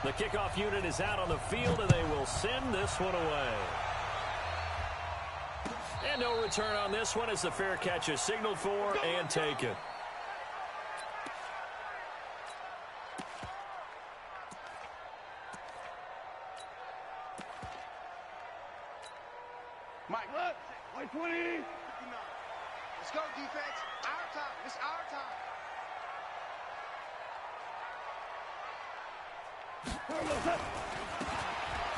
The kickoff unit is out on the field, and they will send this one away. And no return on this one as the fair catch is signaled for and taken. Mike, look. 120. Let's go, defense. Our time. It's our time.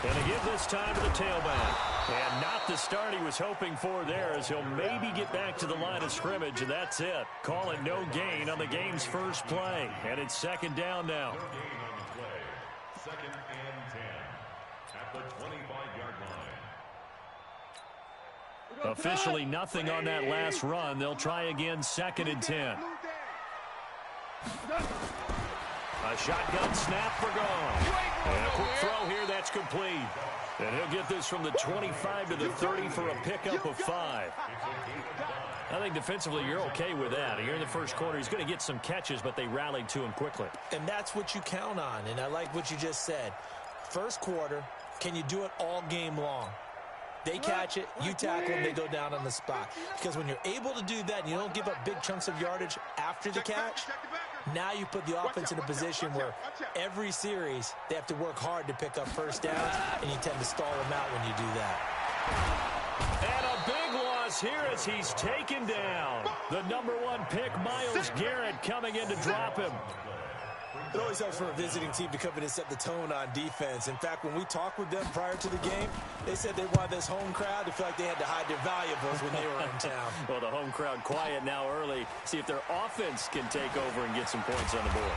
Going to give this time to the tailback. And not the start he was hoping for there, as he'll maybe get back to the line of scrimmage, and that's it. Call it no gain on the game's first play. And it's second down now. No gain on the play. Second and 10 at the 25-yard line. Officially nothing on that last run. They'll try again, second and 10. A shotgun snap for gone. And a quick throw here, that's complete. And he'll get this from the 25 to the 30 for a pickup of 5. I think defensively you're okay with that. Here in the first quarter, he's going to get some catches, but they rallied to him quickly. And that's what you count on, and I like what you just said. First quarter, can you do it all game long? They catch it, you tackle them, they go down on the spot. Because when you're able to do that and you don't give up big chunks of yardage after the catch, now you put the offense in a position where every series they have to work hard to pick up first downs, and you tend to stall them out when you do that. And a big loss here as he's taken down. The #1 pick, Myles Garrett, coming in to drop him. It always helps for a visiting team to come in and set the tone on defense. In fact, when we talked with them prior to the game, they said they wanted this home crowd to feel like they had to hide their valuables when they were in town. Well, the home crowd quiet now early. See if their offense can take over and get some points on the board.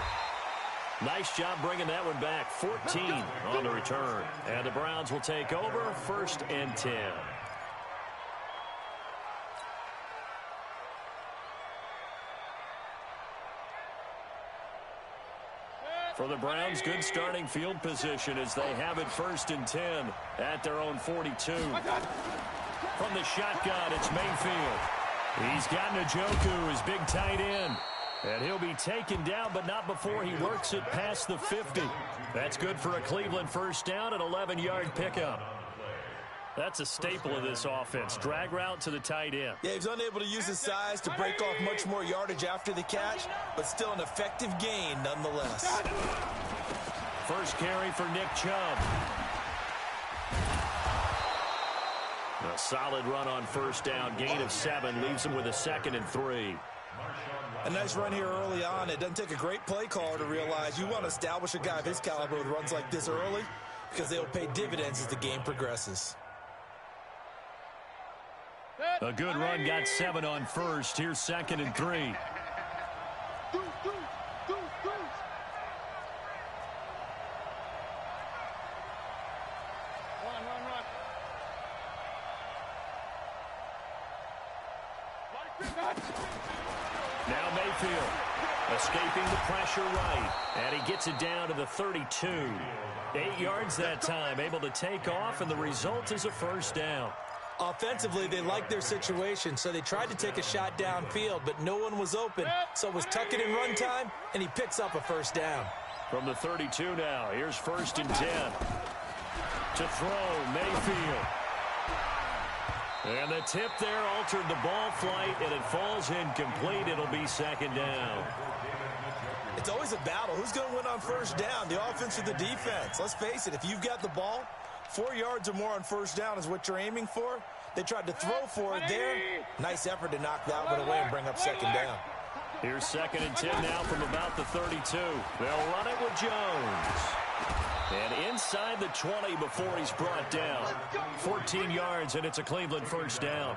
Nice job bringing that one back. 14 on the return. And the Browns will take over, first and 10. For the Browns, good starting field position as they have it first and 10 at their own 42. From the shotgun, it's Mayfield. He's got Njoku, his big tight end. And he'll be taken down, but not before he works it past the 50. That's good for a Cleveland first down, an 11-yard pickup. That's a staple of this offense. Drag route to the tight end. Yeah, he's unable to use his size to break off much more yardage after the catch, but still an effective gain nonetheless. First carry for Nick Chubb. A solid run on first down. Gain of 7 leaves him with a 2nd and 3. A nice run here early on. It doesn't take a great play caller to realize you want to establish a guy of his caliber with runs like this early, because they'll pay dividends as the game progresses. A good run, got 7 on first. Here's 2nd and 3. Now Mayfield escaping the pressure right, and he gets it down to the 32. 8 yards that time, able to take off, and the result is a first down. Offensively, they liked their situation, so they tried to take a shot downfield, but no one was open. So it was tuck it in run time, and he picks up a first down. From the 32 now, here's first and 10. To throw, Mayfield. And the tip there altered the ball flight, and it falls incomplete. It'll be 2nd down. It's always a battle. Who's going to win on first down, the offense or the defense? Let's face it, if you've got the ball, 4 yards or more on first down is what you're aiming for. They tried to throw for it there. Nice effort to knock that one away and bring up 2nd down. Here's 2nd and 10 now from about the 32. They'll run it with Jones. And inside the 20 before he's brought down. 14 yards, and it's a Cleveland first down.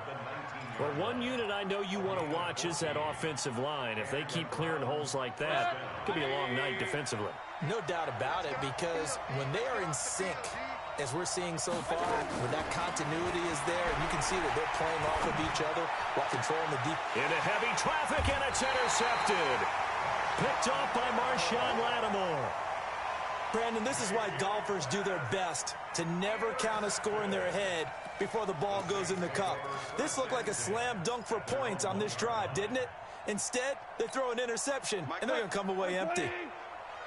Well, one unit I know you want to watch is that offensive line. If they keep clearing holes like that, it could be a long night defensively. No doubt about it, because when they are in sync, as we're seeing so far, when that continuity is there, and you can see that they're playing off of each other while controlling the deep. Into heavy traffic, and it's intercepted. Picked off by Marshawn Lattimore. Brandon, this is why golfers do their best to never count a score in their head before the ball goes in the cup. This looked like a slam dunk for points on this drive, didn't it? Instead, they throw an interception, and they're going to come away empty.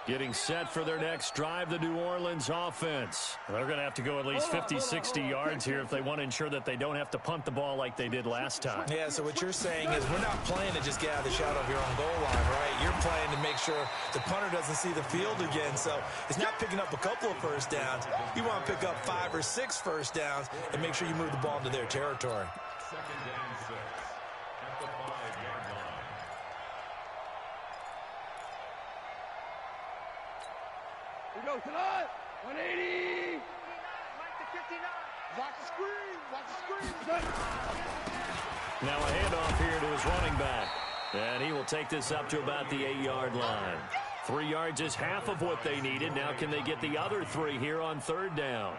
Getting set for their next drive, the New Orleans offense. They're going to have to go at least 50, 60 yards here if they want to ensure that they don't have to punt the ball like they did last time. Yeah, so what you're saying is we're not playing to just get out of the shadow of your own goal line, right? You're playing to make sure the punter doesn't see the field again. So it's not picking up a couple of first downs. You want to pick up 5 or 6 first downs and make sure you move the ball into their territory. 2nd and 6 at the 5-yard line. We go tonight. 180. Mike to 59. Watch the screen. Watch the screen. Now a handoff here to his running back. And he will take this up to about the 8-yard line. 3 yards is half of what they needed. Now can they get the other 3 here on 3rd down?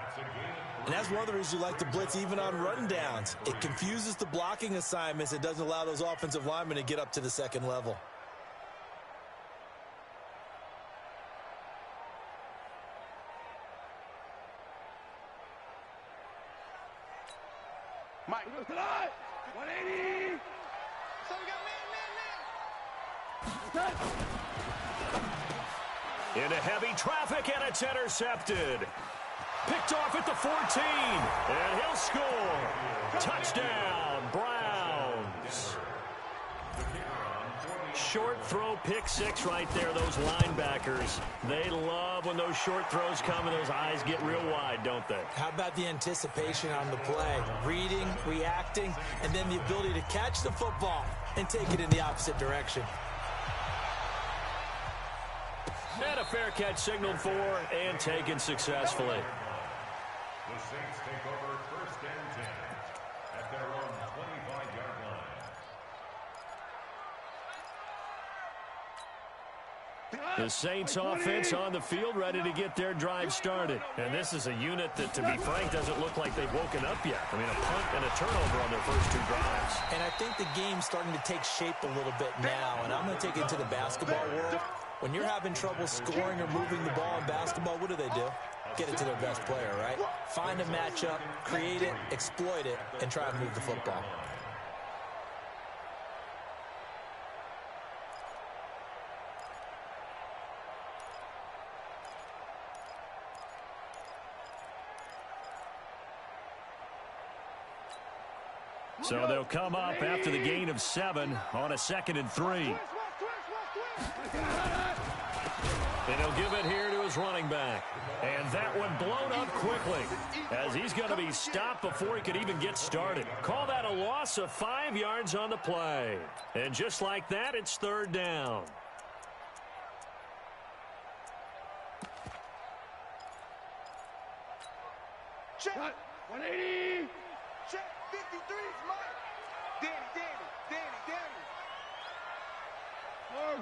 And that's one of the reasons you like to blitz even on run downs. It confuses the blocking assignments. It doesn't allow those offensive linemen to get up to the 2nd level. Mike, we go tonight. 180. So we got man. Into heavy traffic, and it's intercepted. Picked off at the 14, and he'll score. Touchdown, Browns. Short throw, pick 6 right there, those linebackers. They love when those short throws come and those eyes get real wide, don't they? How about the anticipation on the play? Reading, reacting, and then the ability to catch the football and take it in the opposite direction. And a fair catch signaled for and taken successfully. The Saints take over 1st and 10 at their own 25-yard line. The Saints offense on the field ready to get their drive started. And this is a unit that, to be frank, doesn't look like they've woken up yet. I mean, a punt and a turnover on their first 2 drives. And I think the game's starting to take shape a little bit now, and I'm going to take it to the basketball world. When you're having trouble scoring or moving the ball in basketball, what do? Get it to their best player, right? Find a matchup, create it, exploit it, and try and move the football. So they'll come up after the gain of 7 on a 2nd and 3. And he'll give it here to his running back. And that one blown up quickly as he's going to be stopped before he could even get started. Call that a loss of 5 yards on the play. And just like that, it's 3rd down. Check. 180. Check. 53. Mike. Danny. Hard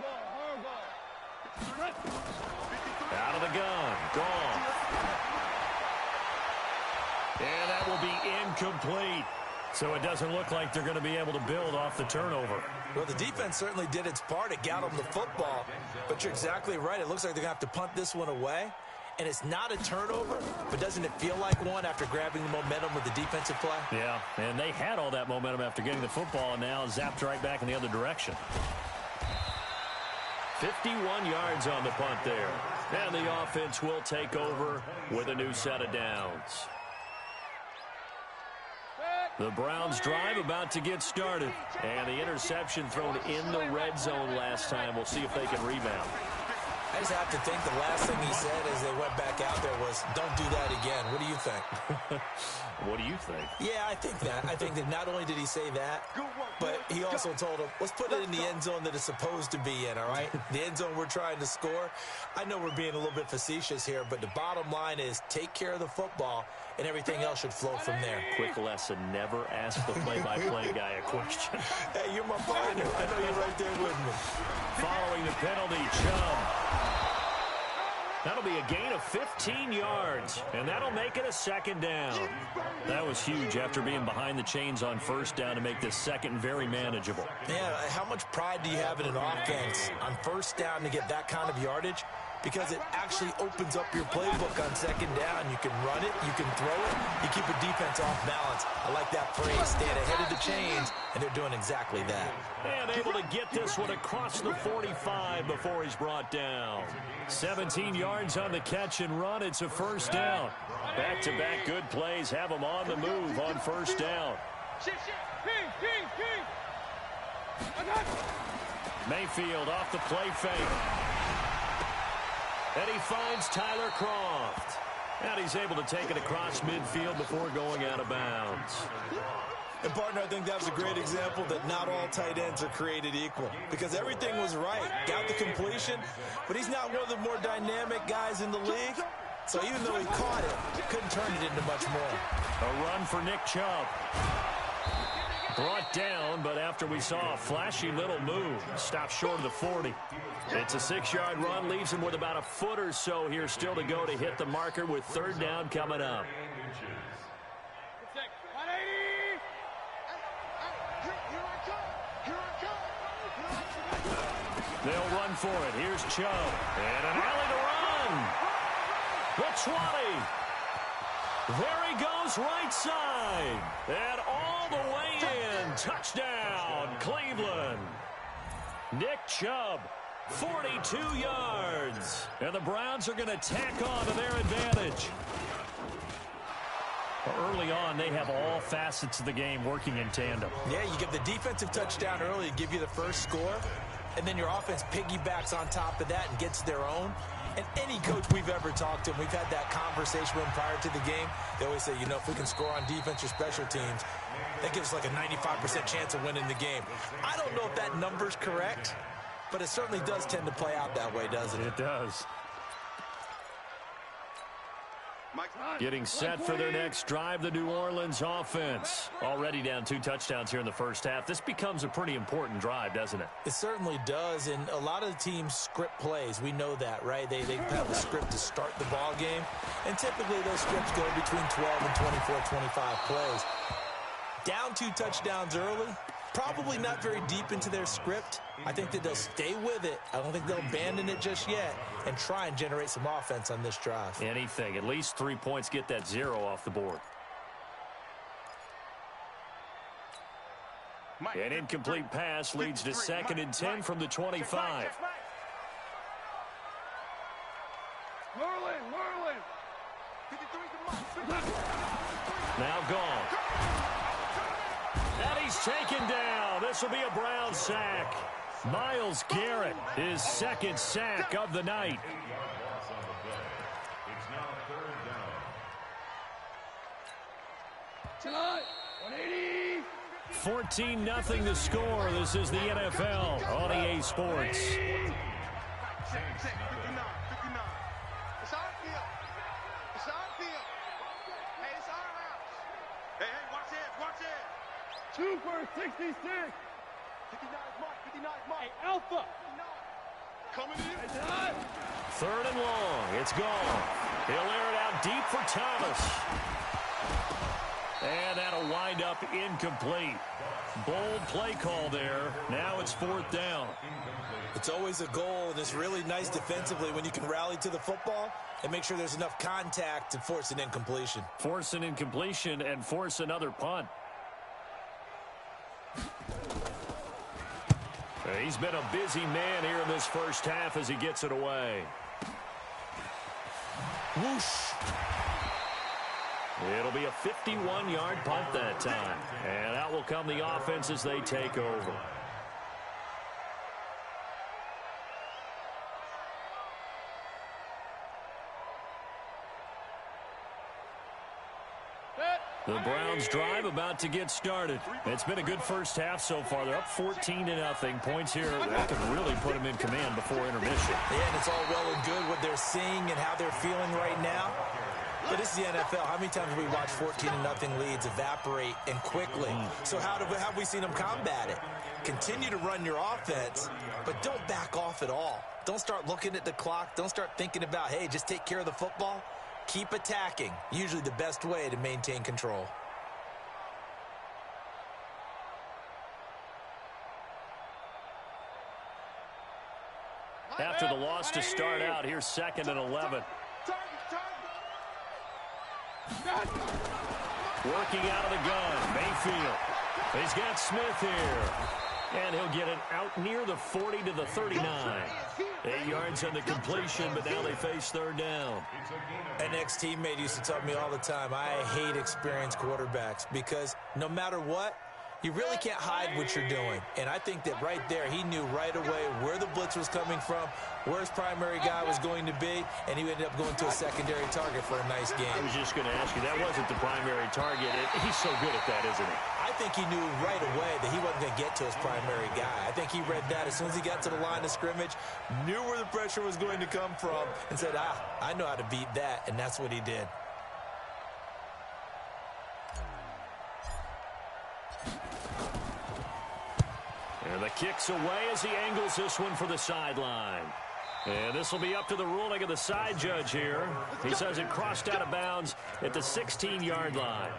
Out of the gun. Gone. And that will be incomplete. So it doesn't look like they're going to be able to build off the turnover. Well, the defense certainly did its part. It got them the football. But you're exactly right. It looks like they're going to have to punt this one away. And it's not a turnover, but doesn't it feel like one after grabbing the momentum with the defensive play? Yeah, and they had all that momentum after getting the football, and now zapped right back in the other direction. 51 yards on the punt there. And the offense will take over with a new set of downs. The Browns drive about to get started. And the interception thrown in the red zone last time. We'll see if they can rebound. I just have to think the last thing he said as they went back out there was, don't do that again. What do you think? What do you think? Yeah, I think that. I think that not only did he say that, but he also told him, let's put it in the end zone that it's supposed to be in, all right? The end zone we're trying to score. I know we're being a little bit facetious here, but the bottom line is take care of the football, and everything else should flow from there. Quick lesson, never ask the play-by-play guy a question. Hey, you're my partner. I know you're right there with me. Following the penalty, Chubb. That'll be a gain of 15 yards, and that'll make it a 2nd down. That was huge after being behind the chains on 1st down to make this 2nd very manageable. Yeah, how much pride do you have in an offense on 1st down to get that kind of yardage? because it actually opens up your playbook on second down. You can run it, you can throw it, you keep a defense off balance. I like that phrase, stand ahead of the chains, and they're doing exactly that. And able to get this one across the 45 before he's brought down. 17 yards on the catch and run. It's a first down. Back-to-back good plays have him on the move on first down. Mayfield off the play fake. And he finds Tyler Kroft. And he's able to take it across midfield before going out of bounds. And, partner, I think that was a great example that not all tight ends are created equal, because everything was right. Got the completion, but he's not one of the more dynamic guys in the league. So even though he caught it, couldn't turn it into much more. A run for Nick Chubb. Brought down, but after we saw a flashy little move, stopped short of the 40. It's a 6-yard run, leaves him with about a foot or so here still to go to hit the marker with third down coming up. They'll run for it. Here's Chubb. And an alley to run. The 20. There he goes right side. And all the way in. Touchdown, Cleveland. Nick Chubb, 42 yards. And the Browns are going to tack on to their advantage. Early on, they have all facets of the game working in tandem. Yeah, you get the defensive touchdown early to give you the first score, and then your offense piggybacks on top of that and gets their own. And any coach we've ever talked to, and we've had that conversation with them prior to the game, they always say, you know, if we can score on defense or special teams, that gives us like a 95% chance of winning the game. I don't know if that number's correct, but it certainly does tend to play out that way, doesn't it? It does. Getting set for their next drive, the New Orleans offense. Already down 2 touchdowns here in the first half. This becomes a pretty important drive, doesn't it? It certainly does, and a lot of the teams script plays. We know that, right? They have a script to start the ball game, and typically those scripts go between 12 and 24, 25 plays. Down 2 touchdowns early, probably not very deep into their script. I think that they'll stay with it. I don't think they'll abandon it just yet and try and generate some offense on this drive. Anything. At least 3 points, get that 0 off the board. An incomplete pass leads to 2nd and 10 from the 25. Merlin. Now gone. And he's taken down. This will be a Brown sack. Myles Garrett, his 2nd sack of the night. It's now 3rd down. 14-0 the score. This is the NFL on EA Sports. It's our field. It's our field. Hey, it's our house. Hey, watch it. 2 for 66. 59 Mike. Hey, Alpha. Coming in. 3rd and long. It's gone. He'll air it out deep for Thomas. And that'll wind up incomplete. Bold play call there. Now it's 4th down. It's always a goal, and it's really nice defensively when you can rally to the football and make sure there's enough contact to force an incompletion. Force an incompletion and force another punt. He's been a busy man here in this first half as he gets it away. Whoosh. It'll be a 51-yard punt that time. And out will come the offense as they take over. The Browns drive about to get started. It's been a good first half so far. They're up 14-0. Points here that can really put them in command before intermission. Yeah, and it's all well and good what they're seeing and how they're feeling right now. But this is the NFL. How many times have we watched 14-0 leads evaporate and quickly? So how have we seen them combat it? Continue to run your offense, but don't back off at all. Don't start looking at the clock. Don't start thinking about, hey, just take care of the football. Keep attacking. Usually the best way to maintain control. after the loss to start out. Here's 2nd and 11. Working out of the gun, Mayfield. He's got Smith here. And he'll get it out near the 40 to the 39. 8 yards on the completion, but now they face 3rd down. An ex-teammate used to tell me all the time, I hate experienced quarterbacks because no matter what, you really can't hide what you're doing. And I think that right there, he knew right away where the blitz was coming from, where his primary guy was going to be, and he ended up going to a secondary target for a nice game. I was just going to ask you, that wasn't the primary target. He's so good at that, isn't he? I think he knew right away that he wasn't going to get to his primary guy. I think he read that as soon as he got to the line of scrimmage, knew where the pressure was going to come from, and said, I know how to beat that, and that's what he did. And the kick's away as he angles this one for the sideline. And this will be up to the ruling of the side judge here. He says it crossed out of bounds at the 16-yard line.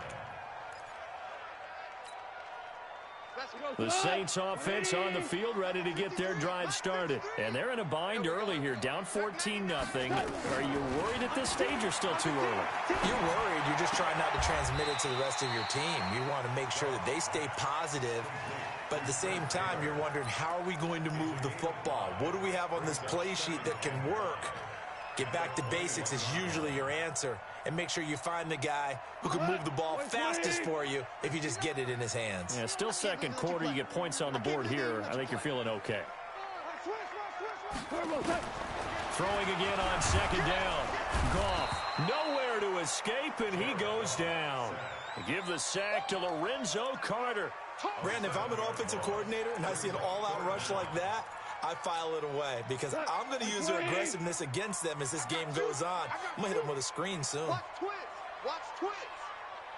The Saints offense on the field ready to get their drive started. And they're in a bind early here, down 14-0. Are you worried at this stage or still too early? You're worried. You're just trying not to transmit it to the rest of your team. You want to make sure that they stay positive. But at the same time, you're wondering, how are we going to move the football? What do we have on this play sheet that can work? Get back to basics is usually your answer. And make sure you find the guy who can move the ball fastest for you if you just get it in his hands. Yeah, still second quarter. You get points on the board here. I think you're feeling okay. Throwing again on 2nd down. Goff nowhere to escape, and he goes down. Give the sack to Lorenzo Carter. Brandon, if I'm an offensive coordinator and I see an all-out rush like that, I file it away because I'm going to use their aggressiveness against them as this game goes on. I'm going to hit them with a screen soon. Watch twist. Watch twist.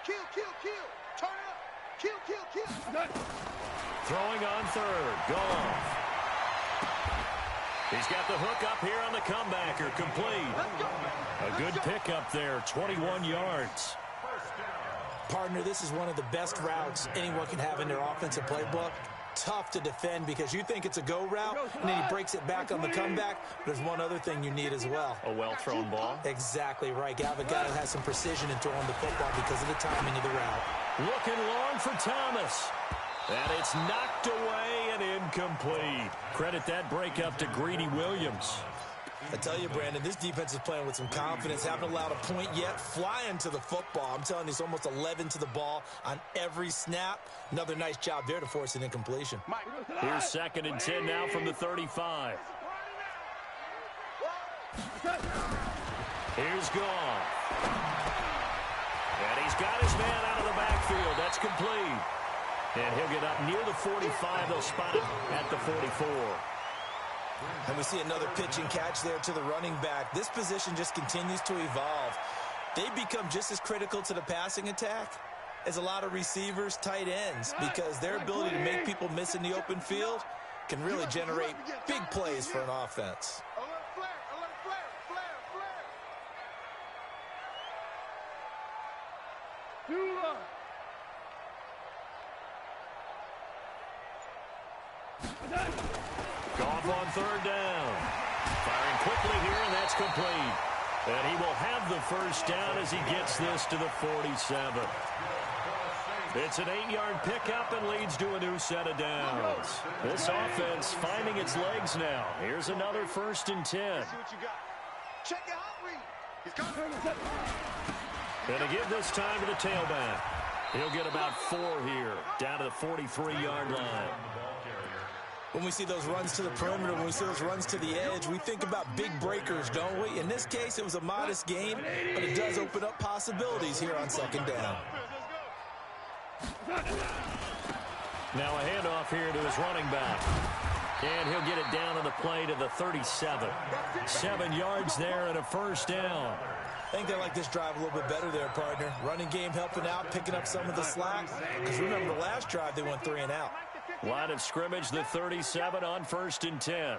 Kill, kill, kill. Turn it up. Kill, kill, kill. Throwing on 3rd. Goff. He's got the hook up here on the comebacker. Complete. A good pickup there. 21 yards. Partner, this is one of the best routes anyone can have in their offensive playbook. Tough to defend because you think it's a go route, and then he breaks it back on the comeback. There's one other thing you need as well. A well-thrown ball. Exactly right. You have a guy that has some precision in throwing the football because of the timing of the route. Looking long for Thomas. And it's knocked away and incomplete. Credit that break up to Greedy Williams. I tell you, Brandon, this defense is playing with some confidence. Haven't allowed a point yet. Flying to the football. I'm telling you, it's almost 11 to the ball on every snap. Another nice job there to force an incompletion. Here's 2nd and 10 now from the 35. Here's Goff. And he's got his man out of the backfield. That's complete. And he'll get up near the 45. They'll spot him at the 44. And we see another pitch and catch there to the running back. This position just continues to evolve. They become just as critical to the passing attack as a lot of receivers, tight ends, because their ability to make people miss in the open field can really generate big plays for an offense. Alert flare, alert flare, flare, flare. Goff on 3rd down. Firing quickly here, and that's complete. And he will have the first down as he gets this to the 47. It's an 8-yard pickup and leads to a new set of downs. This offense finding its legs now. Here's another 1st and 10. Check your hot read. He's coming. And to give this time to the tailback. He'll get about 4 here, down to the 43-yard line. When we see those runs to the perimeter, when we see those runs to the edge, we think about big breakers, don't we? In this case, it was a modest gain, but it does open up possibilities here on 2nd down. Now a handoff here to his running back. And he'll get it down on the play to the 37. 7 yards there and a first down. I think they like this drive a little bit better there, partner. Running game helping out, picking up some of the slack. Because remember, the last drive, they went 3 and out. Line of scrimmage, the 37 on 1st and 10.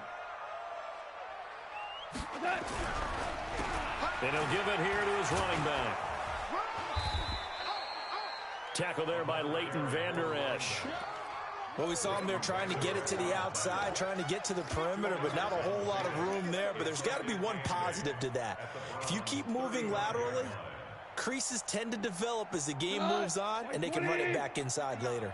And he'll give it here to his running back. Tackle there by Leighton Vander Esch. Well, we saw him there trying to get it to the outside, trying to get to the perimeter, but not a whole lot of room there. But there's got to be one positive to that. If you keep moving laterally, creases tend to develop as the game moves on, and they can run it back inside later.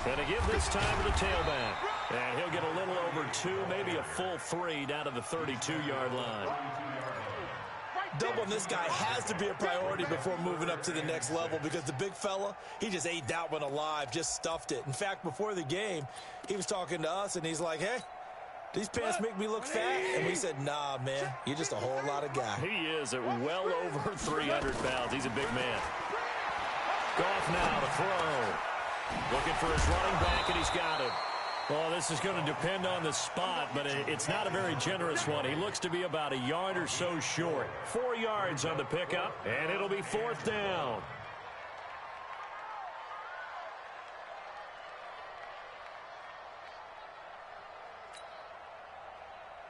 Going to give this time to the tailback. And he'll get a little over 2, maybe a full 3 down to the 32-yard line. Doubling this guy has to be a priority before moving up to the next level because the big fella, he just ate that one alive, just stuffed it. In fact, before the game, he was talking to us, and he's like, hey, these pants make me look fat. And we said, nah, man, you're just a whole lot of guy. He is at well over 300 pounds. He's a big man. Goff now to throw. Looking for his running back, and he's got it. Well, this is going to depend on the spot, but it's not a very generous one. He looks to be about a yard or so short. 4 yards on the pickup, and it'll be 4th down.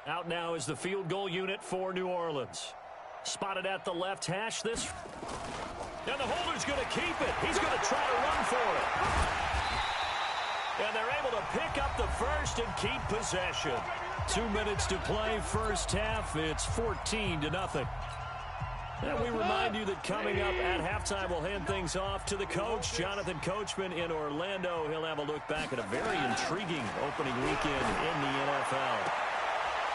Out now is the field goal unit for New Orleans. Spotted at the left hash this. And the holder's going to keep it. He's going to try to run for it. And they're able to pick up the first and keep possession. 2 minutes to play first half. It's 14-0. And we remind you that coming up at halftime, we'll hand things off to the coach, Jonathan Coachman in Orlando. He'll have a look back at a very intriguing opening weekend in the NFL.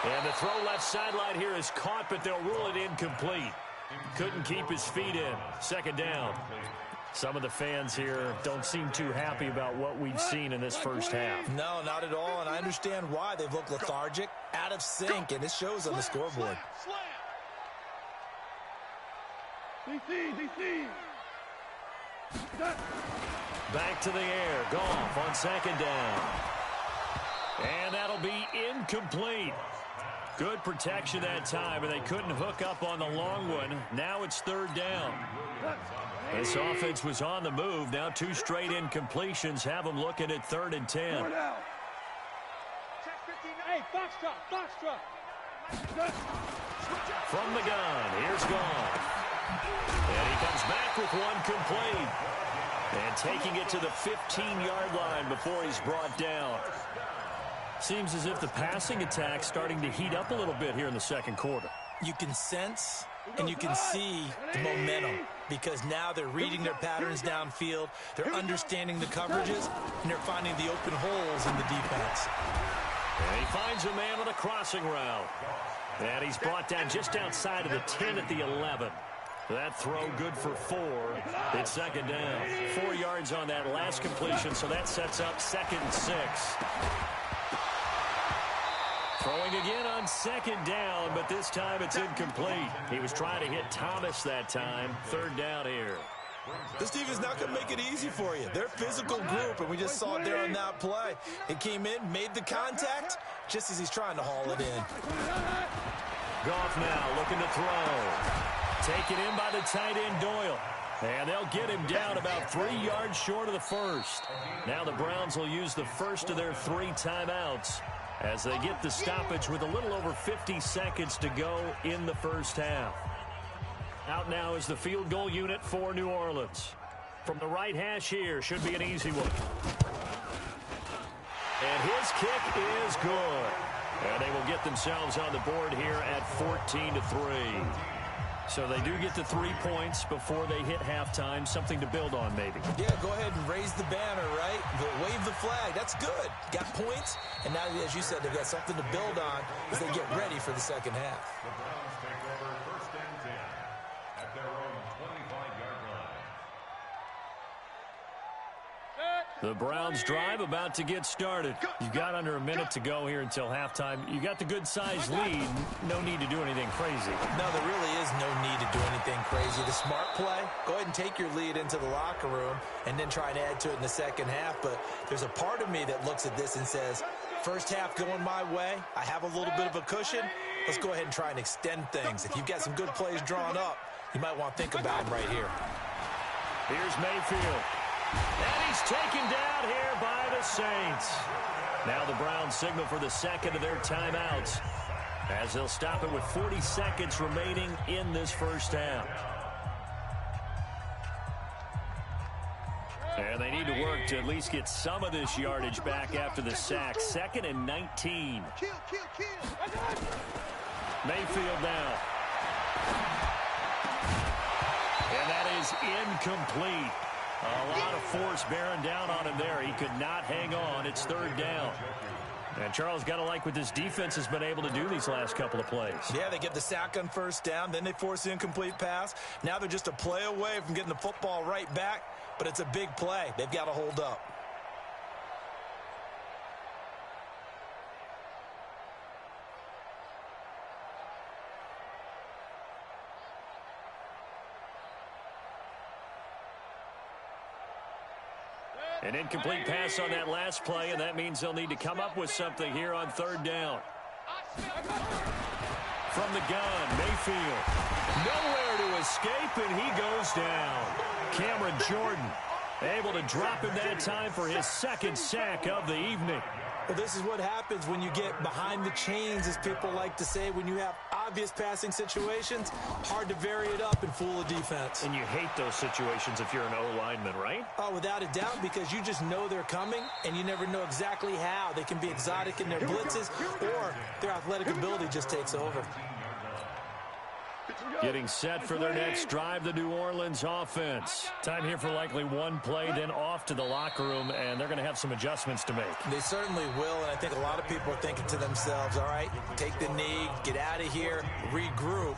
And the throw left sideline here is caught, but they'll rule it incomplete. Couldn't keep his feet in. 2nd down. Some of the fans here don't seem too happy about what we've seen in this first half. No, not at all, and I understand why. They've looked lethargic, out of sync, and it shows on the scoreboard. Back to the air. Goff on 2nd down. And that'll be incomplete. Good protection that time, and they couldn't hook up on the long one. Now it's 3rd down. This offense was on the move. Now 2 straight incompletions have them looking at 3rd and 10. Hey, box drop. From the gun, here's Goff. And he comes back with one complete. And taking it to the 15-yard line before he's brought down. Seems as if the passing attack's starting to heat up a little bit here in the second quarter. You can sense and you can see the momentum because now they're reading their patterns downfield, they're understanding the coverages, and they're finding the open holes in the defense. And he finds a man on a crossing route. And he's brought down just outside of the 10 at the 11. That throw good for 4. It's 2nd down. 4 yards on that last completion, so that sets up 2nd and 6. Throwing again on 2nd down, but this time it's incomplete. He was trying to hit Thomas that time. 3rd down here. This defense is not going to make it easy for you. They're a physical group, and we just saw it there on that play. It came in, made the contact, just as he's trying to haul it in. Goff now looking to throw. Taken in by the tight end Doyle. And they'll get him down about 3 yards short of the first. Now the Browns will use the first of their 3 timeouts as they get the stoppage with a little over 50 seconds to go in the first half. Out now is the field goal unit for New Orleans. From the right hash here, should be an easy one. And his kick is good. And they will get themselves on the board here at 14-3. So they do get the 3 points before they hit halftime. Something to build on, maybe. Yeah, go ahead and raise the banner, right? Wave the flag. That's good. Got points. And now, as you said, they've got something to build on as they get ready for the second half. The Browns take over 1st and 10 at their own 25-yard line. The Browns drive about to get started. You've got under a minute to go here until halftime. You got the good-sized lead. No need to do anything crazy. No, there really is no need to do anything crazy. The smart play, go ahead and take your lead into the locker room and then try and add to it in the second half. But there's a part of me that looks at this and says, first half going my way, I have a little bit of a cushion. Let's go ahead and try and extend things. If you've got some good plays drawn up, you might want to think about them right here. Here's Mayfield. And he's taken down here by the Saints. Now the Browns signal for the second of their timeouts as they'll stop it with 40 seconds remaining in this first half. And they need to work to at least get some of this yardage back after the sack. 2nd and 19. Mayfield now. And that is incomplete. A lot of force bearing down on him there. He could not hang on. It's 3rd down. And Charles, got to like what this defense has been able to do these last couple of plays. Yeah, they get the sack on 1st down. Then they force the incomplete pass. Now they're just a play away from getting the football right back. But it's a big play. They've got to hold up. An incomplete pass on that last play, and that means they'll need to come up with something here on 3rd down. From the gun, Mayfield. Nowhere to escape, and he goes down. Cameron Jordan able to him that time for his 2nd sack of the evening. Well, this is what happens when you get behind the chains, as people like to say. When you have obvious passing situations, hard to vary it up and fool a defense. And you hate those situations if you're an O-lineman, right? Oh, without a doubt, because you just know they're coming, and you never know exactly how. They can be exotic in their blitzes, or their athletic ability just takes over. Getting set for their next drive, the New Orleans offense. Time here for likely one play, then off to the locker room, and they're going to have some adjustments to make. They certainly will, and I think a lot of people are thinking to themselves, all right, take the knee, get out of here, regroup.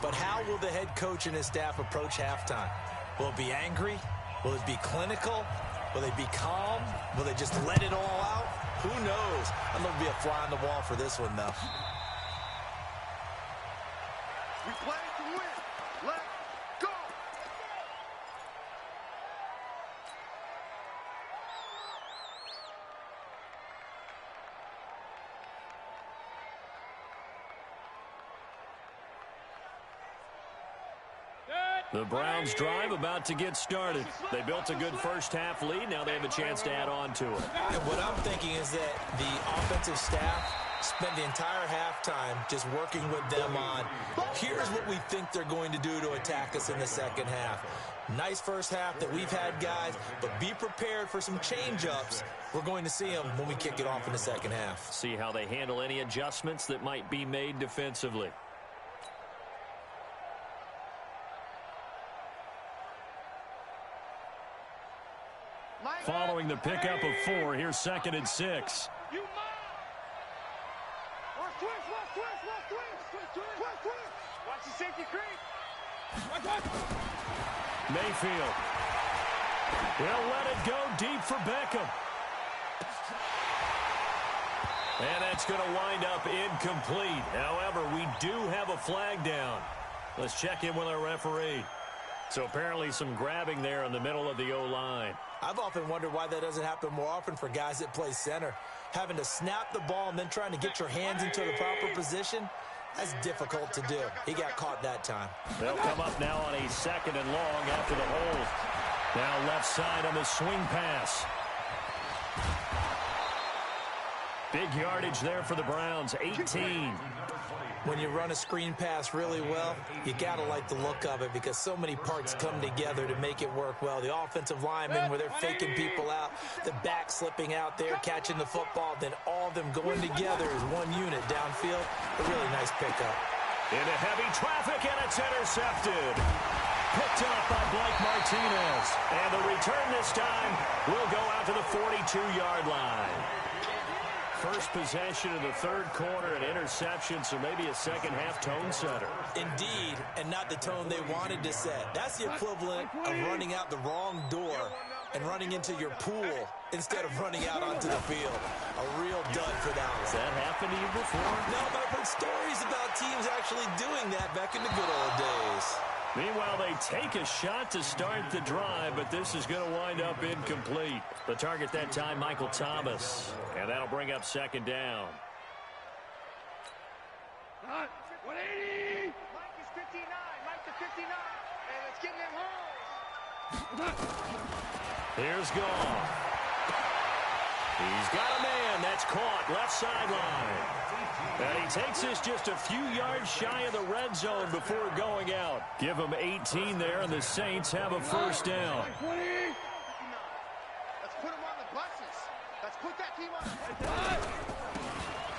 But how will the head coach and his staff approach halftime? Will it be angry? Will it be clinical? Will they be calm? Will they just let it all out? Who knows? I'd love to be a fly on the wall for this one, though. We play to win. Let's go. The Browns drive about to get started. They built a good first half lead. Now they have a chance to add on to it. And what I'm thinking is that the offensive staff spent the entire halftime just working with them on, here's what we think they're going to do to attack us in the second half. Nice first half that we've had, guys, but be prepared for some change-ups. We're going to see them when we kick it off in the second half. See how they handle any adjustments that might be made defensively. Following the pickup of 4, here's 2nd and 6. Watch the safety creep. Mayfield. He'll let it go deep for Beckham. And that's going to wind up incomplete. However, we do have a flag down. Let's check in with our referee. So apparently some grabbing there in the middle of the O-line. I've often wondered why that doesn't happen more often for guys that play center. Having to snap the ball and then trying to get your hands into the proper position, that's difficult to do. He got caught that time. They'll come up now on a 2nd and long after the hold. Now left side on the swing pass. Big yardage there for the Browns, 18. When you run a screen pass really well, you got to like the look of it because so many parts come together to make it work well. The offensive linemen, where they're faking people out, the back slipping out there, catching the football, then all of them going together as one unit downfield. A really nice pickup. Into heavy traffic, and it's intercepted. Picked up by Blake Martinez. And the return this time will go out to the 42-yard line. First possession of the third quarter, an interception, so maybe a second-half tone setter. Indeed, and not the tone they wanted to set. That's the equivalent of running out the wrong door and running into your pool instead of running out onto the field. A real dud for that one. Has that happened to you before? No, but I've heard stories about teams actually doing that back in the good old days. Meanwhile, they take a shot to start the drive, but this is going to wind up incomplete. The target that time, Michael Thomas. And that'll bring up 2nd down. 180. Mike is 59. Mike to 59. And it's getting them holes. Here's Goff. He's got a man. That's caught. Left sideline. And he takes this just a few yards shy of the red zone before going out. Give him 18 there, and the Saints have a first down.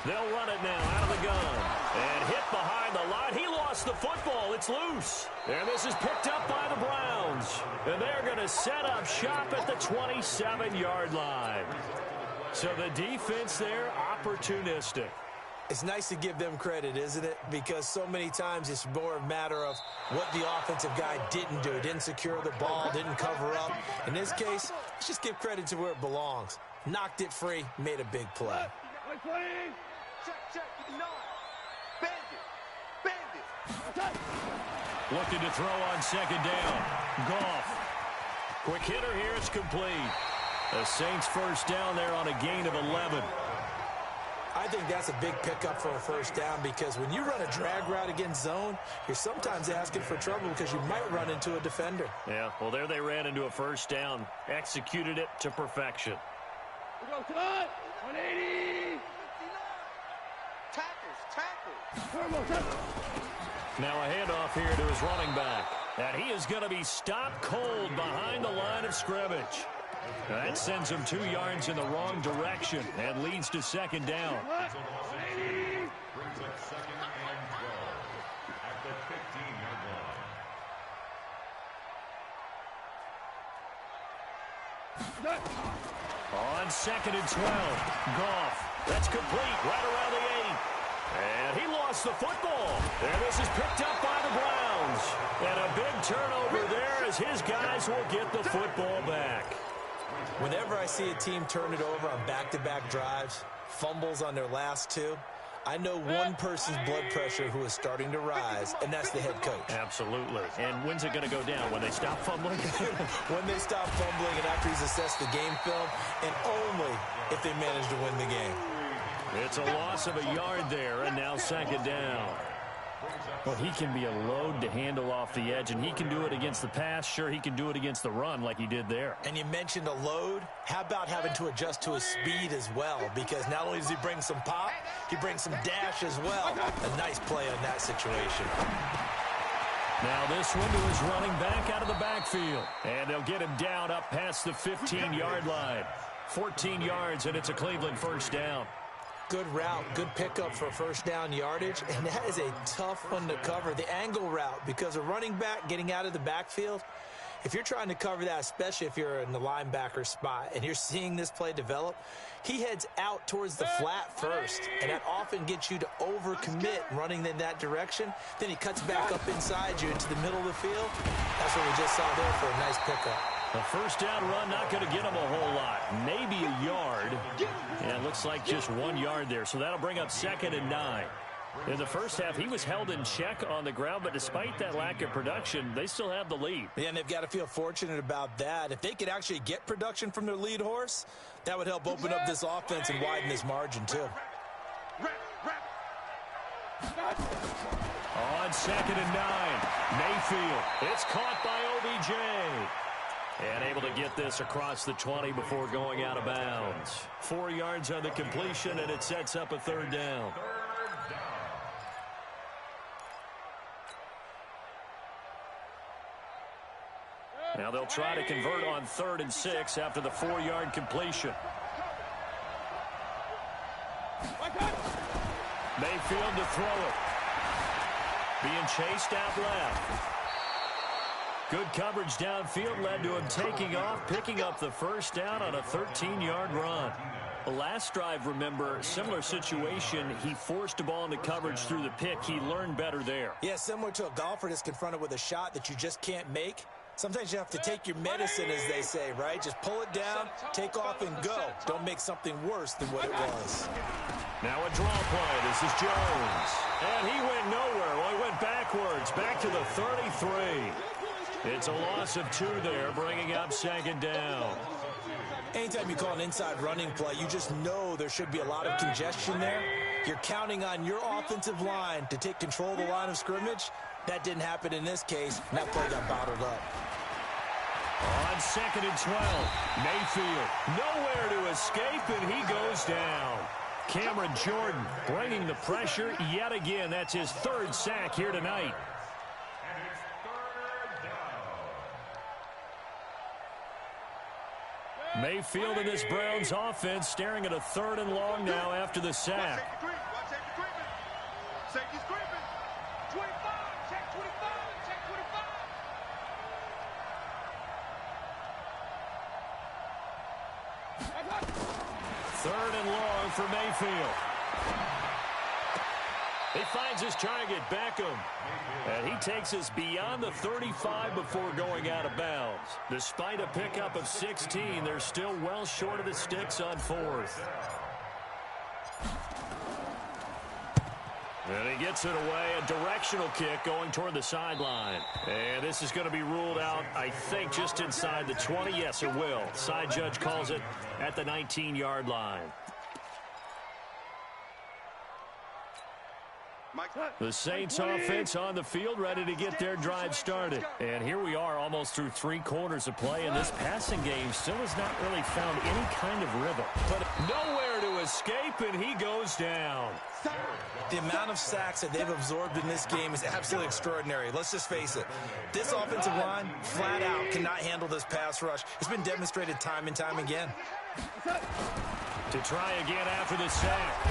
They'll run it now out of the gun. And hit behind the line. He lost the football. It's loose. And this is picked up by the Browns. And they're going to set up shop at the 27-yard line. So the defense there, opportunistic. It's nice to give them credit, isn't it? Because so many times it's more a matter of what the offensive guy didn't do. Didn't secure the ball, didn't cover up. In this case, let's just give credit to where it belongs. Knocked it free, made a big play. Check, bandit. Looking to throw on second down. Goff. Quick hitter here, it's complete. The Saints first down there on a gain of 11. I think that's a big pickup for a first down because when you run a drag route against zone, you're sometimes asking for trouble because you might run into a defender. Yeah, well, there they ran into a first down. Executed it to perfection. We go, cut! 180! Tackles! Now a handoff here to his running back. And he is going to be stopped cold behind the line of scrimmage. That sends him 2 yards in the wrong direction and leads to second down. Brings up second and 12 at the 15-yard line. On second and 12, Goff. That's complete right around the 8. And he lost the football. And this is picked up by the Browns. And a big turnover there as his guys will get the football back. Whenever I see a team turn it over on back-to-back drives, fumbles on their last 2, I know one person's blood pressure who is starting to rise, and that's the head coach. Absolutely. And when's it going to go down? When they stop fumbling? When they stop fumbling and after he's assessed the game film, and only if they manage to win the game. It's a loss of a yard there, and now second down. Well, he can be a load to handle off the edge, and he can do it against the pass. Sure, he can do it against the run like he did there. And you mentioned a load. How about having to adjust to his speed as well? Because not only does he bring some pop, he brings some dash as well. A nice play on that situation. Now this one to his running back out of the backfield. And they'll get him down up past the 15-yard line. 14 yards, and it's a Cleveland first down. Good route, good pickup for first down yardage, and that is a tough one to cover, the angle route, because a running back getting out of the backfield, if you're trying to cover that, especially if you're in the linebacker spot and you're seeing this play develop, he heads out towards the flat first, and that often gets you to overcommit running in that direction. Then he cuts back up inside you into the middle of the field. That's what we just saw there for a nice pickup. A first down run, not going to get him a whole lot. Maybe a yard. And it looks like just 1 yard there. So that'll bring up second and 9. In the first half, he was held in check on the ground, but despite that lack of production, they still have the lead. Yeah, and they've got to feel fortunate about that. If they could actually get production from their lead horse, that would help open up this offense and widen this margin, too. On second and 9, Mayfield. It's caught by OBJ. And able to get this across the 20 before going out of bounds. 4 yards on the completion, and it sets up a third down. Now they'll try to convert on 3rd and 6 after the 4-yard completion. Mayfield to throw it. Being chased out left. Good coverage downfield led to him taking off, picking up the first down on a 13-yard run. The last drive, remember, similar situation. He forced a ball into coverage through the pick. He learned better there. Yeah, similar to a golfer that's confronted with a shot that you just can't make. Sometimes you have to take your medicine, as they say, right? Just pull it down, take off, and go. Don't make something worse than what it was. Now a draw play. This is Jones. And he went nowhere. Well, he went backwards, back to the 33. It's a loss of 2 there, bringing up second down. Anytime you call an inside running play, you just know there should be a lot of congestion there. You're counting on your offensive line to take control of the line of scrimmage. That didn't happen in this case, and that play got bottled up. On 2nd and 12, Mayfield nowhere to escape, and he goes down. Cameron Jordan bringing the pressure yet again. That's his 3rd sack here tonight. Mayfield and this Browns offense staring at a 3rd and long now after the sack. Third and long for Mayfield. He finds his target, Beckham. And he takes us beyond the 35 before going out of bounds. Despite a pickup of 16, they're still well short of the sticks on fourth. And he gets it away, a directional kick going toward the sideline. And this is going to be ruled out, I think, just inside the 20. Yes, it will. Side judge calls it at the 19-yard line. The Saints offense on the field, ready to get their drive started. And here we are almost through 3 quarters of play, and this passing game still has not really found any kind of rhythm. But nowhere to escape, and he goes down. The amount of sacks that they've absorbed in this game is absolutely extraordinary. Let's just face it. This offensive line, flat out, cannot handle this pass rush. It's been demonstrated time and time again. To try again after the sack.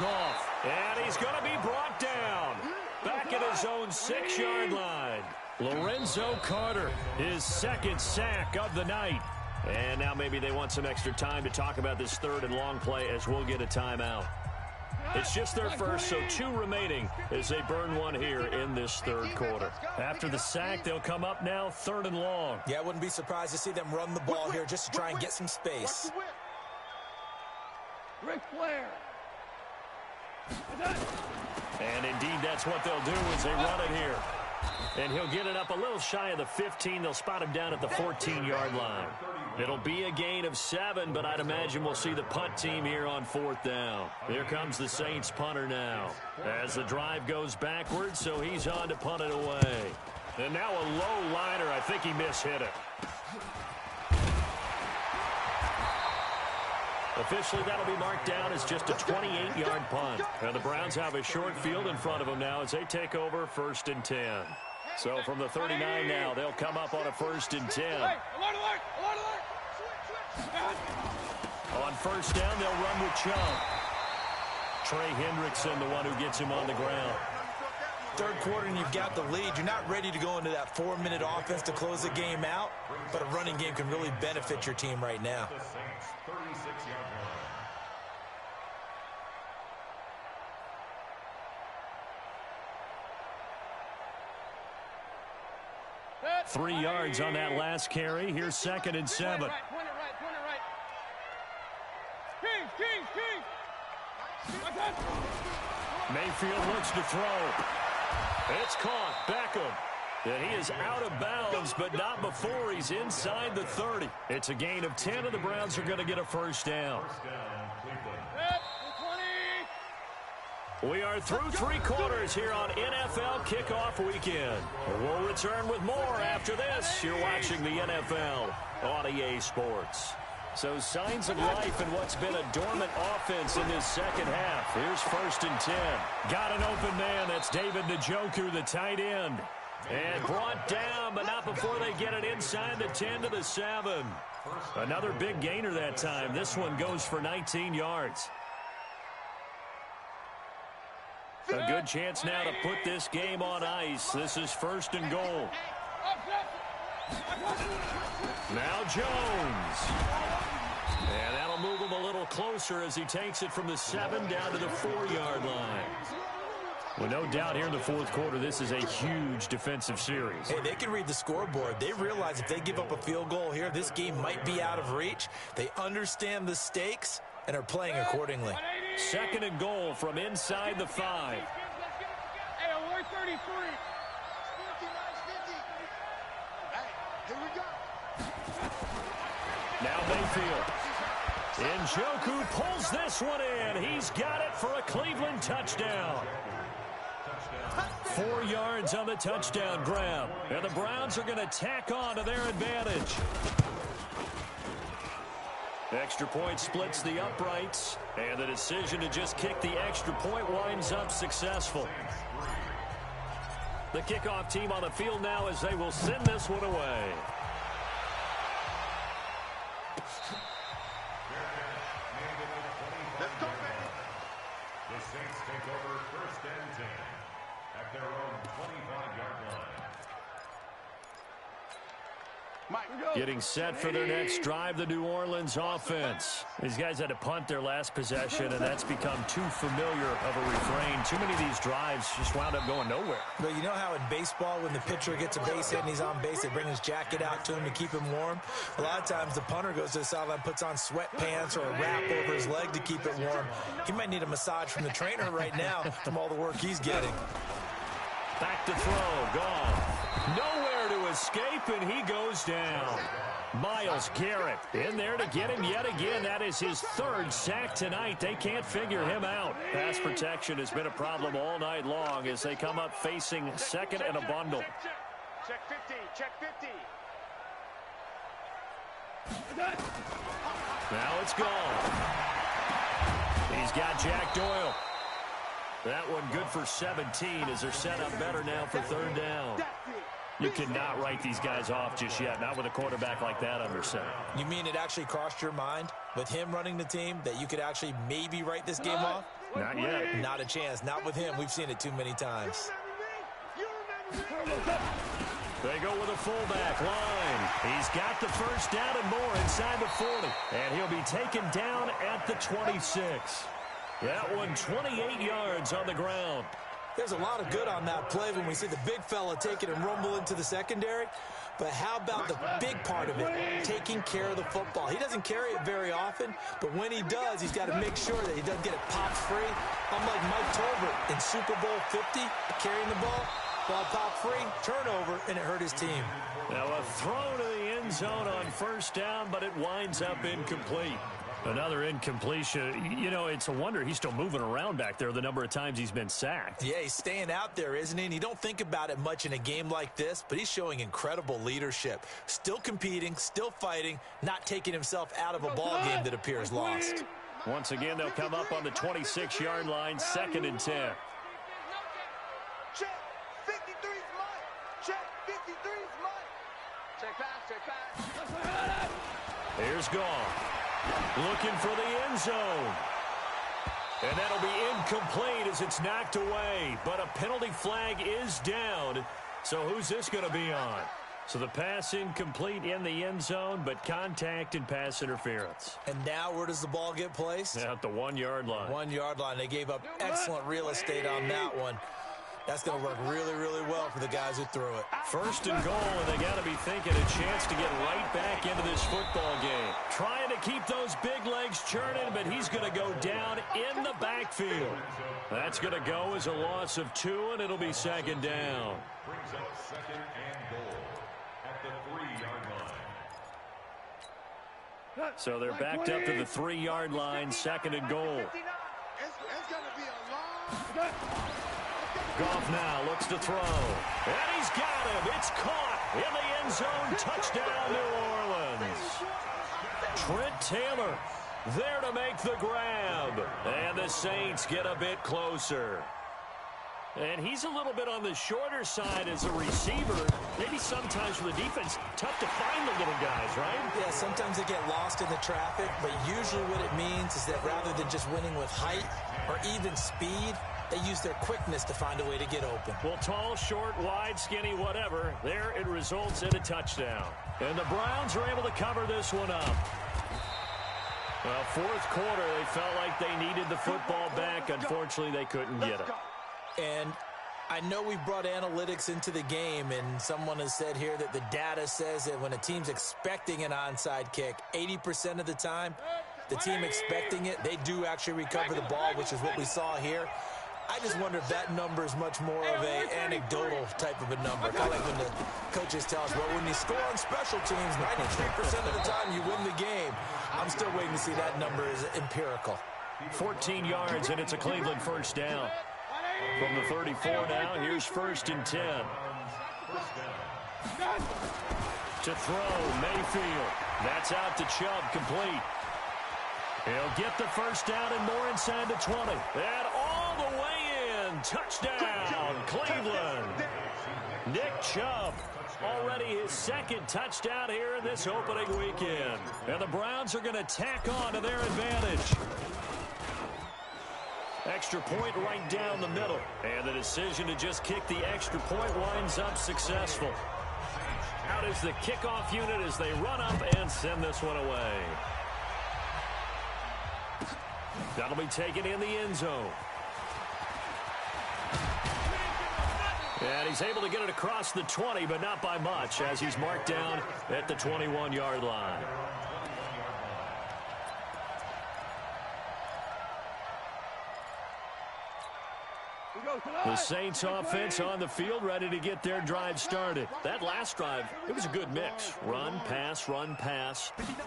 Goff. And he's going to be brought down. Back at his own 6-yard line. Lorenzo Carter, his second sack of the night. And now maybe they want some extra time to talk about this third and long play as we'll get a timeout. It's just their first, so 2 remaining as they burn one here in this third quarter. After the sack, they'll come up now third and long. Yeah, I wouldn't be surprised to see them run the ball here just to try and get some space. Ric Flair. And indeed, that's what they'll do as they run it here. And he'll get it up a little shy of the 15. They'll spot him down at the 14-yard line. It'll be a gain of 7, but I'd imagine we'll see the punt team here on 4th down. Here comes the Saints punter now. As the drive goes backwards, so he's on to punt it away. And now a low liner. I think he mishit it. Officially, that'll be marked down as just a 28-yard punt. And the Browns have a short field in front of them now as they take over 1st and 10. So from the 39 now, they'll come up on a 1st and 10. On 1st down, they'll run with Chubb. Trey Hendrickson, the one who gets him on the ground. Third quarter and you've got the lead. You're not ready to go into that 4-minute offense to close the game out, but a running game can really benefit your team right now. 3 yards on that last carry. Here's 2nd and 7. Mayfield looks to throw. It's caught. Beckham. And he is out of bounds, but not before he's inside the 30. It's a gain of 10, and the Browns are going to get a 1st down. We are through 3 quarters here on NFL Kickoff Weekend. We'll return with more after this. You're watching the NFL on EA Sports. So signs of life in what's been a dormant offense in this second half. Here's 1st and 10. Got an open man. That's David Njoku, the tight end. And brought down, but not before they get it inside the 10 to the 7. Another big gainer that time. This one goes for 19 yards. A good chance now to put this game on ice. This is 1st and goal. Now Jones. And that'll move him a little closer as he takes it from the 7 down to the 4-yard line. Well, no doubt here in the 4th quarter, this is a huge defensive series. Hey, they can read the scoreboard. They realize if they give up a field goal here, this game might be out of reach. They understand the stakes and are playing accordingly. 2nd and goal from inside the 5. Hey, alert 33. Here we go. Now Mayfield. Njoku pulls this one in. He's got it for a Cleveland touchdown. 4 yards on the touchdown grab. And the Browns are going to tack on to their advantage. Extra point splits the uprights, and the decision to just kick the extra point winds up successful. The kickoff team on the field now as they will send this one away. The Saints take over 1st and 10 at their own 25-yard line. Getting set for their next drive, the New Orleans offense. These guys had to punt their last possession, and that's become too familiar of a refrain. Too many of these drives just wound up going nowhere. But you know how in baseball, when the pitcher gets a base hit and he's on base, they bring his jacket out to him to keep him warm? A lot of times the punter goes to the sideline, puts on sweatpants or a wrap over his leg to keep it warm. He might need a massage from the trainer right now from all the work he's getting. Back to throw, gone. Nowhere to escape, and he goes down. Myles Garrett in there to get him yet again. That is his third sack tonight. They can't figure him out. Pass protection has been a problem all night long as they come up facing second and a bundle. Check 50, check 50. Now it's gone. He's got Jack Doyle. That one good for 17 as they're set up better now for third down. You cannot write these guys off just yet, not with a quarterback like that under center. You mean it actually crossed your mind with him running the team that you could actually maybe write this game off? Not yet. Not a chance. Not with him. We've seen it too many times. They go with a fullback line. He's got the first down and more inside the 40. And he'll be taken down at the 26. That one 28 yards on the ground. There's a lot of good on that play when we see the big fella take it and rumble into the secondary. But how about the big part of it, taking care of the football? He doesn't carry it very often, but when he does, he's got to make sure that he doesn't get it popped free. Unlike Mike Tolbert in Super Bowl 50, carrying the ball popped free, turnover, and it hurt his team. Now a throw to the end zone on first down, but it winds up incomplete. Another incompletion. You know, it's a wonder he's still moving around back there the number of times he's been sacked. Yeah, he's staying out there, isn't he? And you don't think about it much in a game like this, but he's showing incredible leadership. Still competing, still fighting, not taking himself out of a ball game that appears lost. Once again, they'll come up on the 26-yard line, 2nd and 10. Check 53's mine. Check 53's mine. Check pass, check pass. Here's Goff. Looking for the end zone. And that'll be incomplete as it's knocked away. But a penalty flag is down. So who's this going to be on? So the pass incomplete in the end zone, but contact and pass interference. And now where does the ball get placed? At the 1-yard line. 1-yard line. They gave up excellent real estate on that one. That's going to work really, really well for the guys who threw it. 1st and goal, and they got to be thinking a chance to get right back into this football game. Trying to keep those big legs churning, but he's going to go down in the backfield. That's going to go as a loss of 2, and it'll be 2nd down. Brings up 2nd and goal at the 3-yard line. So they're backed up to the 3-yard line, 2nd and goal. It's going to be a long... Goff now looks to throw. And he's got him. It's caught in the end zone. Touchdown, New Orleans. Trent Taylor there to make the grab. And the Saints get a bit closer. And he's a little bit on the shorter side as a receiver. Maybe sometimes for the defense, tough to find the little guys, right? Yeah, sometimes they get lost in the traffic, but usually what it means is that rather than just winning with height or even speed, they use their quickness to find a way to get open. Well, tall, short, wide, skinny, whatever. There it results in a touchdown. And the Browns are able to cover this one up. Well, 4th quarter, they felt like they needed the football back. Unfortunately, they couldn't get it. And I know we brought analytics into the game, and someone has said here that the data says that when a team's expecting an onside kick, 80% of the time, the team expecting it, they do actually recover the ball, which is what we saw here. I just wonder if that number is much more of an anecdotal type of a number. Kind of like when the coaches tell us, well, when you score on special teams, 93% of the time you win the game. I'm still waiting to see that number is empirical. 14 yards, and it's a Cleveland first down. From the 34 now, here's 1st and 10. To throw, Mayfield. That's out to Chubb, complete. He'll get the first down and more inside the 20. And all the way in. Touchdown, Cleveland. Nick Chubb, already his 2nd touchdown here in this opening weekend. And the Browns are going to tack on to their advantage. Extra point right down the middle. And the decision to just kick the extra point winds up successful. Out is the kickoff unit as they run up and send this one away. That'll be taken in the end zone. And he's able to get it across the 20, but not by much, as he's marked down at the 21-yard line. The Saints offense on the field, ready to get their drive started. That last drive, it was a good mix. Run, pass,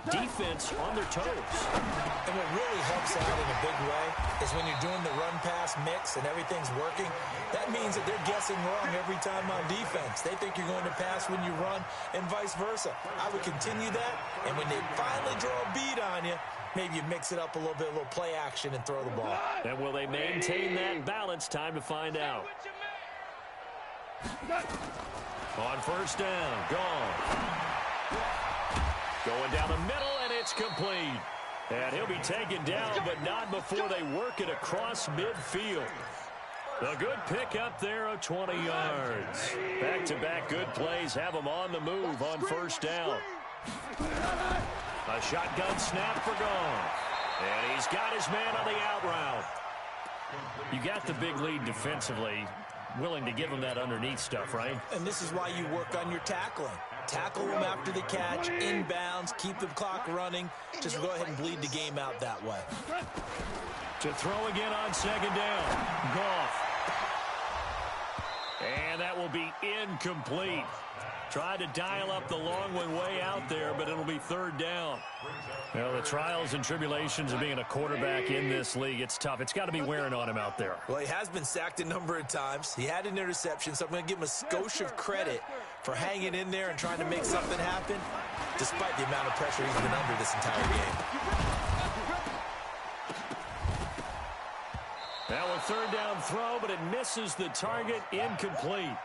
defense on their toes. And what really helps out in a big way is when you're doing the run-pass mix and everything's working, that means that they're guessing wrong every time on defense. They think you're going to pass when you run and vice versa. I would continue that, and when they finally draw a bead on you, maybe you mix it up a little bit, a little play action, and throw the ball. And will they maintain that balance? Time to find out. On first down, gone. Going down the middle, and it's complete. And he'll be taken down, but not before they work it across midfield. A good pickup there of 20 yards. Back-to-back good plays have them on the move on first down. A shotgun snap for Gone. And he's got his man on the out route. You got the big lead defensively. Willing to give him that underneath stuff, right? And this is why you work on your tackling. Tackle them after the catch, inbounds, keep the clock running. Just go ahead and bleed the game out that way. To throw again on second down. Goff. And that will be incomplete. Tried to dial up the long one way out there, but it'll be third down. Well, the trials and tribulations of being a quarterback in this league, it's tough. It's got to be wearing on him out there. Well, he has been sacked a number of times. He had an interception, so I'm going to give him a skosh of credit for hanging in there and trying to make something happen, despite the amount of pressure he's been under this entire game. Now a third down throw, but it misses the target, incomplete.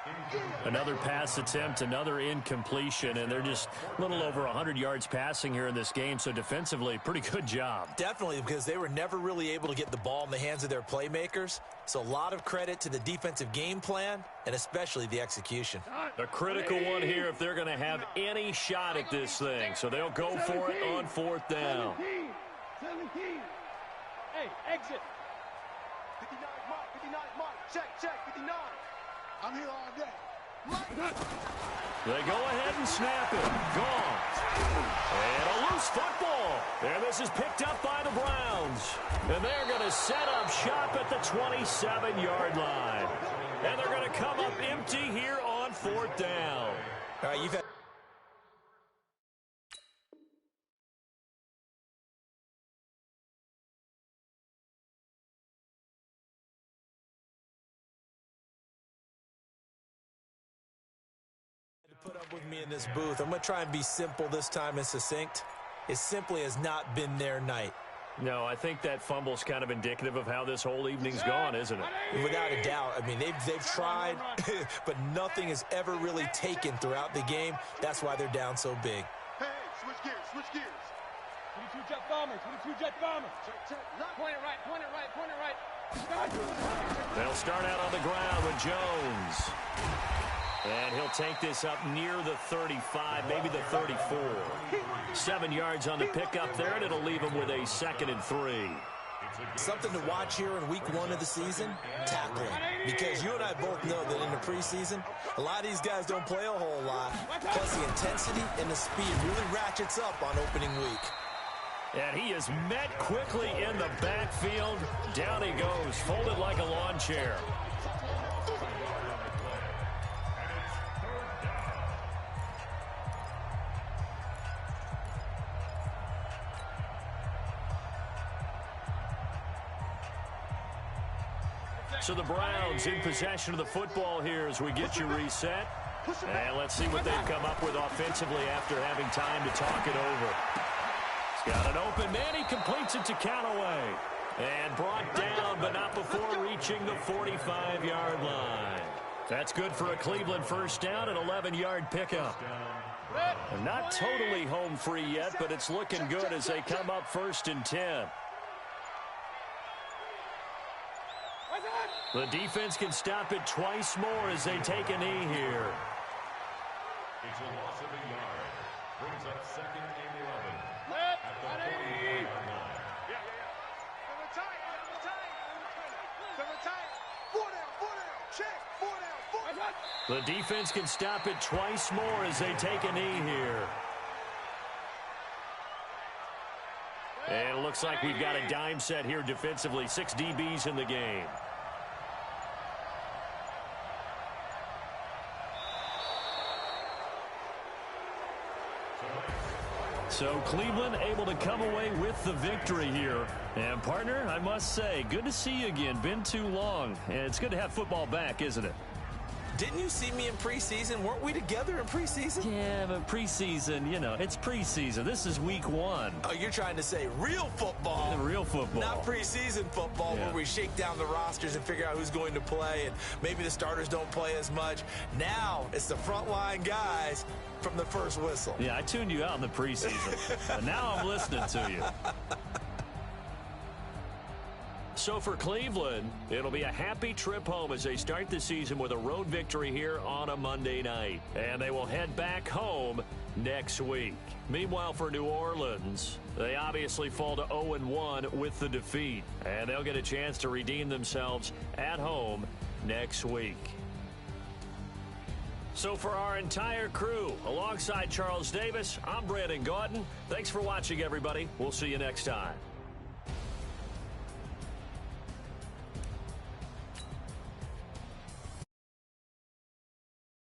Another pass attempt, another incompletion, and they're just a little over 100 yards passing here in this game, so defensively, pretty good job. Definitely, because they were never really able to get the ball in the hands of their playmakers, so a lot of credit to the defensive game plan, and especially the execution. A critical one here if they're going to have any shot at this thing, so they'll go for it on fourth down. 17. Hey, exit. 59, Mark. Check, 59. I'm here all day. They go ahead and snap it. Gone. And a loose football. And this is picked up by the Browns. And they're going to set up shop at the 27-yard line. And they're going to come up empty here on fourth down. All right, you've had put up with me in this booth. I'm going to try and be simple this time and succinct. It simply has not been their night. No, I think that fumble's kind of indicative of how this whole evening's gone, isn't it? Without a doubt. I mean, they've tried, but nothing has ever really taken throughout the game. That's why they're down so big. Hey, switch gears. 22 jet bomber. Check. Point it right. They'll start out on the ground with Jones. And he'll take this up near the 35, maybe the 34. 7 yards on the pickup there, and it'll leave him with a 2nd and 3. Something to watch here in week 1 of the season, tackling. Because you and I both know that in the preseason, a lot of these guys don't play a whole lot. Plus the intensity and the speed really ratchets up on opening week. And he is met quickly in the backfield. Down he goes, folded like a lawn chair. So the Browns in possession of the football here as we get you reset. And let's see what they've come up with offensively after having time to talk it over. He's got an open man. He completes it to Callaway. And brought down, but not before reaching the 45-yard line. That's good for a Cleveland first down, an 11-yard pickup. And not totally home free yet, but it's looking good as they come up 1st and 10. The defense can stop it twice more as they take a knee here. It's a loss of a yard. Brings up 2nd and 11. Left. At the 45-yard line. The defense can stop it twice more as they take a knee here. And it looks like we've got a dime set here defensively. 6 DBs in the game. So Cleveland able to come away with the victory here. And partner, I must say, good to see you again. Been too long. And it's good to have football back, isn't it? Didn't you see me in preseason? Weren't we together in preseason? Yeah, but preseason, you know, it's preseason. This is week 1. Oh, you're trying to say real football. Real football. Not preseason football where we shake down the rosters and figure out who's going to play, and maybe the starters don't play as much. Now it's the frontline guys from the first whistle. Yeah, I tuned you out in the preseason. But now I'm listening to you. So for Cleveland, it'll be a happy trip home as they start the season with a road victory here on a Monday night. And they will head back home next week. Meanwhile, for New Orleans, they obviously fall to 0-1 with the defeat. And they'll get a chance to redeem themselves at home next week. So for our entire crew, alongside Charles Davis, I'm Brandon Gaudin. Thanks for watching, everybody. We'll see you next time.